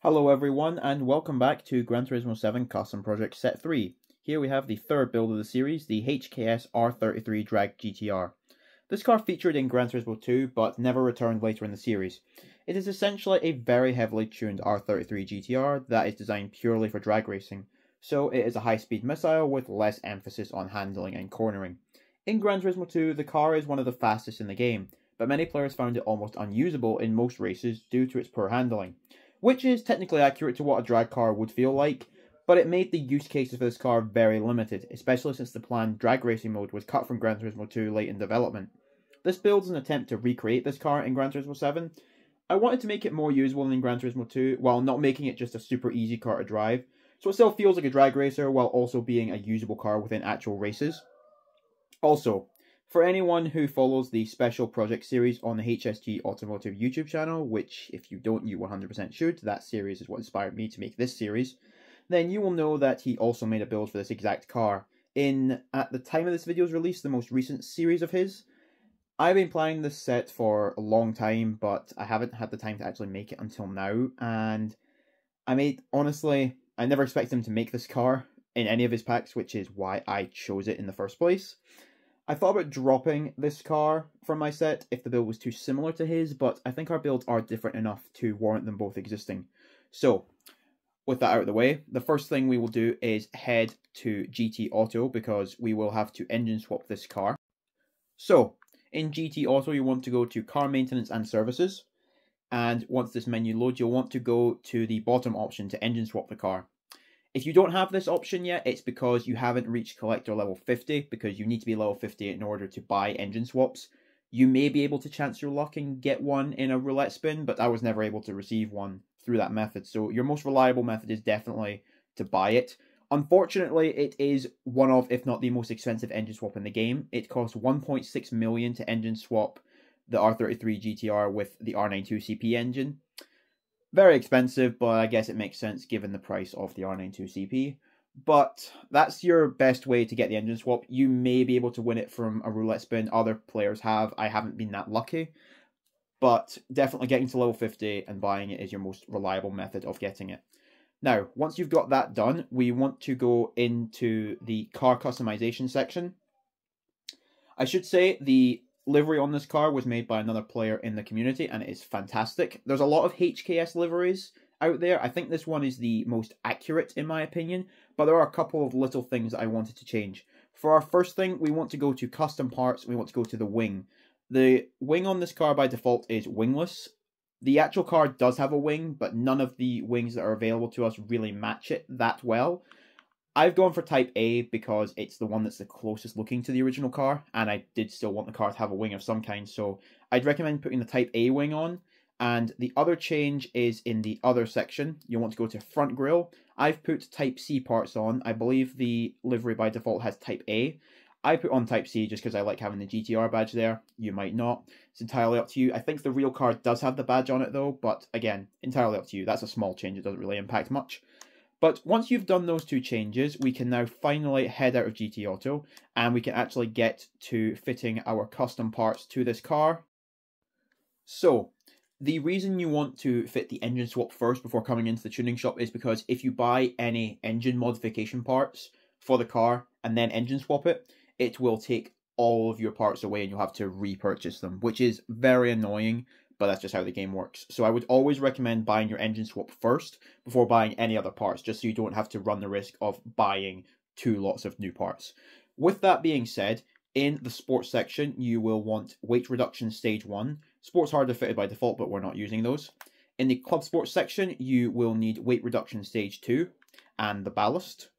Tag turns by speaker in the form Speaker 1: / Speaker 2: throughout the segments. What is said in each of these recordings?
Speaker 1: Hello everyone and welcome back to Gran Turismo 7 Custom Project Set 3. Here we have the third build of the series, the HKS R33 Drag GT-R. This car featured in Gran Turismo 2 but never returned later in the series. It is essentially a very heavily tuned R33 GT-R that is designed purely for drag racing, so it is a high-speed missile with less emphasis on handling and cornering. In Gran Turismo 2, the car is one of the fastest in the game, but many players found it almost unusable in most races due to its poor handling. Which is technically accurate to what a drag car would feel like, but it made the use cases for this car very limited, especially since the planned drag racing mode was cut from Gran Turismo 2 late in development. This build is an attempt to recreate this car in Gran Turismo 7. I wanted to make it more usable than in Gran Turismo 2, while not making it just a super easy car to drive, so it still feels like a drag racer while also being a usable car within actual races. Also, for anyone who follows the Special Project series on the HSG Automotive YouTube channel, which if you don't, you 100% should, that series is what inspired me to make this series, then you will know that he also made a build for this exact car. At the time of this video's release, the most recent series of his. I've been planning this set for a long time, but I haven't had the time to actually make it until now, and I never expected him to make this car in any of his packs, which is why I chose it in the first place. I thought about dropping this car from my set if the build was too similar to his, but I think our builds are different enough to warrant them both existing. So, with that out of the way, the first thing we will do is head to GT Auto because we will have to engine swap this car. So, in GT Auto you want to go to Car Maintenance and Services, and once this menu loads you'll want to go to the bottom option to engine swap the car. If you don't have this option yet, it's because you haven't reached collector level 50, because you need to be level 50 in order to buy engine swaps. You may be able to chance your luck and get one in a roulette spin, but I was never able to receive one through that method, so your most reliable method is definitely to buy it. Unfortunately, it is one of, if not the most expensive engine swap in the game. It costs 1.6 million to engine swap the R33 GT-R with the R92CP engine. Very expensive, but I guess it makes sense given the price of the R92CP. But that's your best way to get the engine swap. You may be able to win it from a roulette spin. Other players have. I haven't been that lucky. But definitely getting to level 50 and buying it is your most reliable method of getting it. Now, once you've got that done, we want to go into the car customization section. I should say the livery on this car was made by another player in the community and it is fantastic. There's a lot of HKS liveries out there. I think this one is the most accurate in my opinion, but there are a couple of little things that I wanted to change. For our first thing, we want to go to custom parts. We want to go to the wing. The wing on this car by default is wingless. The actual car does have a wing, but none of the wings that are available to us really match it that well. I've gone for Type A because it's the one that's the closest looking to the original car, and I did still want the car to have a wing of some kind, so I'd recommend putting the Type A wing on. And the other change is in the other section. You want to go to front grille. I've put Type C parts on. I believe the livery by default has Type A. I put on Type C just because I like having the GT-R badge there. You might not. It's entirely up to you. I think the real car does have the badge on it though, but again, entirely up to you. That's a small change. It doesn't really impact much. But once you've done those two changes, we can now finally head out of GT Auto and we can actually get to fitting our custom parts to this car. So, the reason you want to fit the engine swap first before coming into the tuning shop is because if you buy any engine modification parts for the car and then engine swap it, it will take all of your parts away and you'll have to repurchase them, which is very annoying. But that's just how the game works. So I would always recommend buying your engine swap first before buying any other parts, just so you don't have to run the risk of buying two lots of new parts. With that being said, in the sports section, you will want weight reduction stage 1. Sports hard are fitted by default, but we're not using those. In the club sports section, you will need weight reduction stage 2 and the ballast.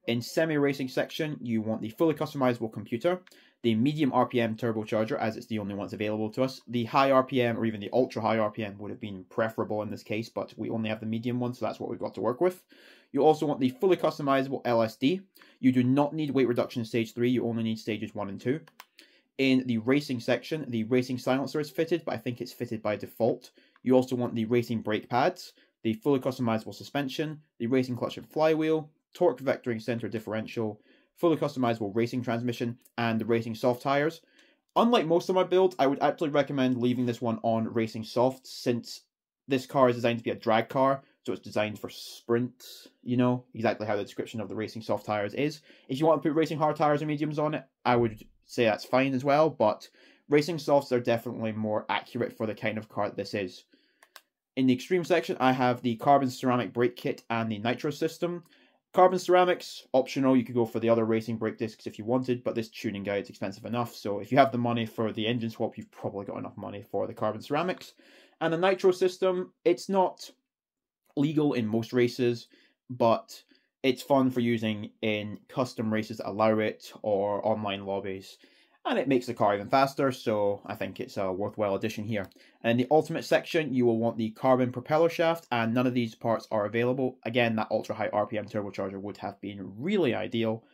Speaker 1: In semi-racing section, you want the fully customizable computer, the medium RPM turbocharger, as it's the only one that's available to us. The high RPM or even the ultra high RPM would have been preferable in this case, but we only have the medium one, so that's what we've got to work with. You also want the fully customizable LSD. You do not need weight reduction stage 3, you only need stages 1 and 2. In the racing section, the racing silencer is fitted, but I think it's fitted by default. You also want the racing brake pads, the fully customizable suspension, the racing clutch and flywheel, torque vectoring center differential, fully customizable racing transmission, and the racing soft tires. Unlike most of my builds, I would actually recommend leaving this one on racing soft since this car is designed to be a drag car, so it's designed for sprint, you know, exactly how the description of the racing soft tyres is. If you want to put racing hard tyres or mediums on it, I would say that's fine as well, but racing softs are definitely more accurate for the kind of car that this is. In the extreme section, I have the carbon ceramic brake kit and the nitro system. Carbon ceramics, optional, you could go for the other racing brake discs if you wanted, but this tuning guide is expensive enough, so if you have the money for the engine swap, you've probably got enough money for the carbon ceramics. And the nitro system, it's not legal in most races, but it's fun for using in custom races that allow it, or online lobbies. And it makes the car even faster, so I think it's a worthwhile addition here. And in the ultimate section, you will want the carbon propeller shaft, and none of these parts are available. Again, that ultra high RPM turbocharger would have been really ideal,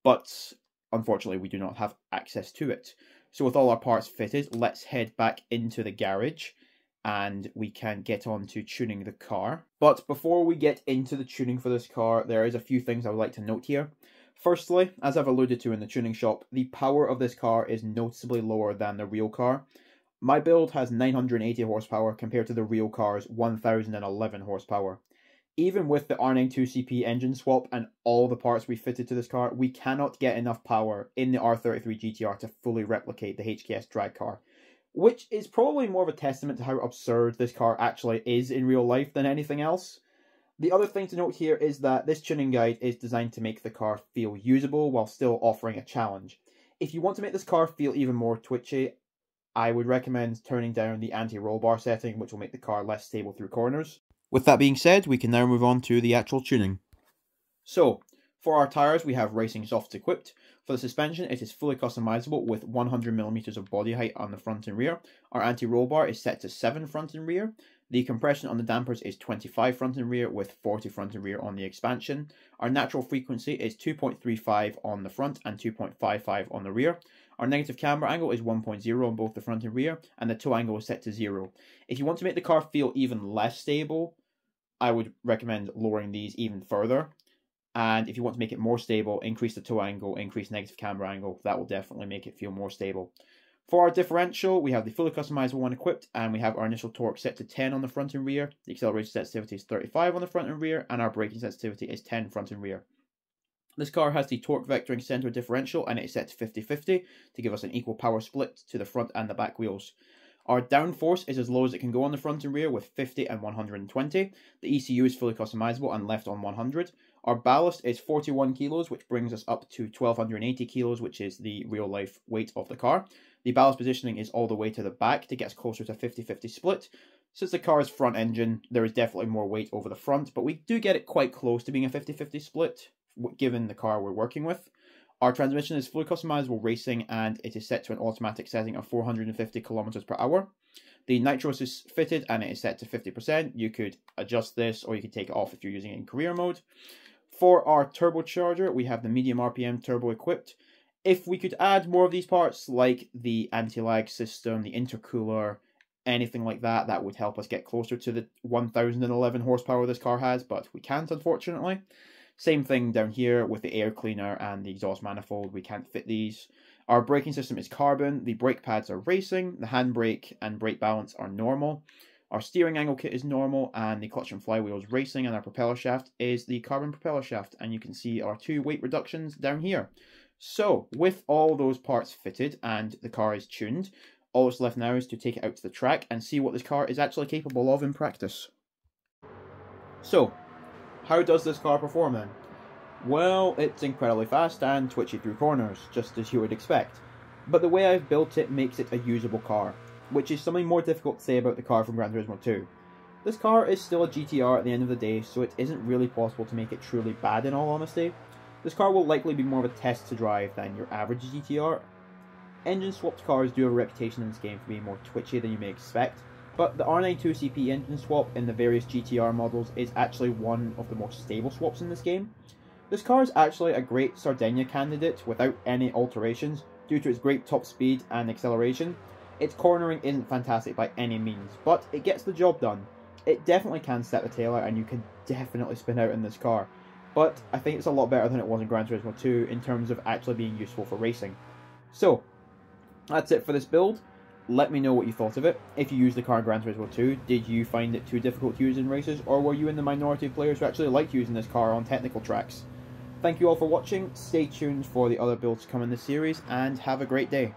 Speaker 1: but unfortunately we do not have access to it. So with all our parts fitted, let's head back into the garage and we can get on to tuning the car. But before we get into the tuning for this car, there is a few things I would like to note here. Firstly, as I've alluded to in the tuning shop, the power of this car is noticeably lower than the real car. My build has 980 horsepower compared to the real car's 1011 horsepower. Even with the R92CP engine swap and all the parts we fitted to this car, we cannot get enough power in the R33 GT-R to fully replicate the HKS drag car, which is probably more of a testament to how absurd this car actually is in real life than anything else. The other thing to note here is that this tuning guide is designed to make the car feel usable while still offering a challenge. If you want to make this car feel even more twitchy, I would recommend turning down the anti-roll bar setting, which will make the car less stable through corners. With that being said, we can now move on to the actual tuning. So, for our tyres, we have racing softs equipped. For the suspension, it is fully customizable with 100mm of body height on the front and rear. Our anti-roll bar is set to 7 front and rear. The compression on the dampers is 25 front and rear with 40 front and rear on the expansion. Our natural frequency is 2.35 on the front and 2.55 on the rear. Our negative camber angle is 1.0 on both the front and rear, and the toe angle is set to 0. If you want to make the car feel even less stable, I would recommend lowering these even further. And if you want to make it more stable, increase the toe angle, increase negative camber angle. That will definitely make it feel more stable. For our differential, we have the fully customizable one equipped, and we have our initial torque set to 10 on the front and rear. The acceleration sensitivity is 35 on the front and rear, and our braking sensitivity is 10 front and rear. This car has the torque vectoring center differential, and it is set to 50-50 to give us an equal power split to the front and the back wheels. Our downforce is as low as it can go on the front and rear with 50 and 120. The ECU is fully customizable and left on 100. Our ballast is 41 kilos, which brings us up to 1280 kilos, which is the real life weight of the car. The ballast positioning is all the way to the back to get us closer to 50-50 split. Since the car is front engine, there is definitely more weight over the front, but we do get it quite close to being a 50-50 split, given the car we're working with. Our transmission is fully customizable racing, and it is set to an automatic setting of 450 kilometers per hour. The nitros is fitted and it is set to 50%. You could adjust this, or you could take it off if you're using it in career mode. For our turbocharger, we have the medium RPM turbo equipped. If we could add more of these parts, like the anti-lag system, the intercooler, anything like that, that would help us get closer to the 1011 horsepower this car has, but we can't, unfortunately. Same thing down here with the air cleaner and the exhaust manifold. We can't fit these. Our braking system is carbon. The brake pads are racing. The handbrake and brake balance are normal. Our steering angle kit is normal, and the clutch and flywheel is racing, and our propeller shaft is the carbon propeller shaft, and you can see our 2 weight reductions down here. So, with all those parts fitted and the car is tuned, all that's left now is to take it out to the track and see what this car is actually capable of in practice. So, how does this car perform then? Well, it's incredibly fast and twitchy through corners, just as you would expect. But the way I've built it makes it a usable car, which is something more difficult to say about the car from Gran Turismo 2. This car is still a GT-R at the end of the day, so it isn't really possible to make it truly bad in all honesty. This car will likely be more of a test to drive than your average GT-R. Engine swapped cars do have a reputation in this game for being more twitchy than you may expect, but the R92CP engine swap in the various GT-R models is actually one of the more stable swaps in this game. This car is actually a great Sardinia candidate without any alterations due to its great top speed and acceleration. Its cornering isn't fantastic by any means, but it gets the job done. It definitely can set the tail out, and you can definitely spin out in this car, but I think it's a lot better than it was in Gran Turismo 2 in terms of actually being useful for racing. So, that's it for this build. Let me know what you thought of it. If you used the car in Gran Turismo 2, did you find it too difficult to use in races, or were you in the minority of players who actually liked using this car on technical tracks? Thank you all for watching, stay tuned for the other builds to come in this series, and have a great day.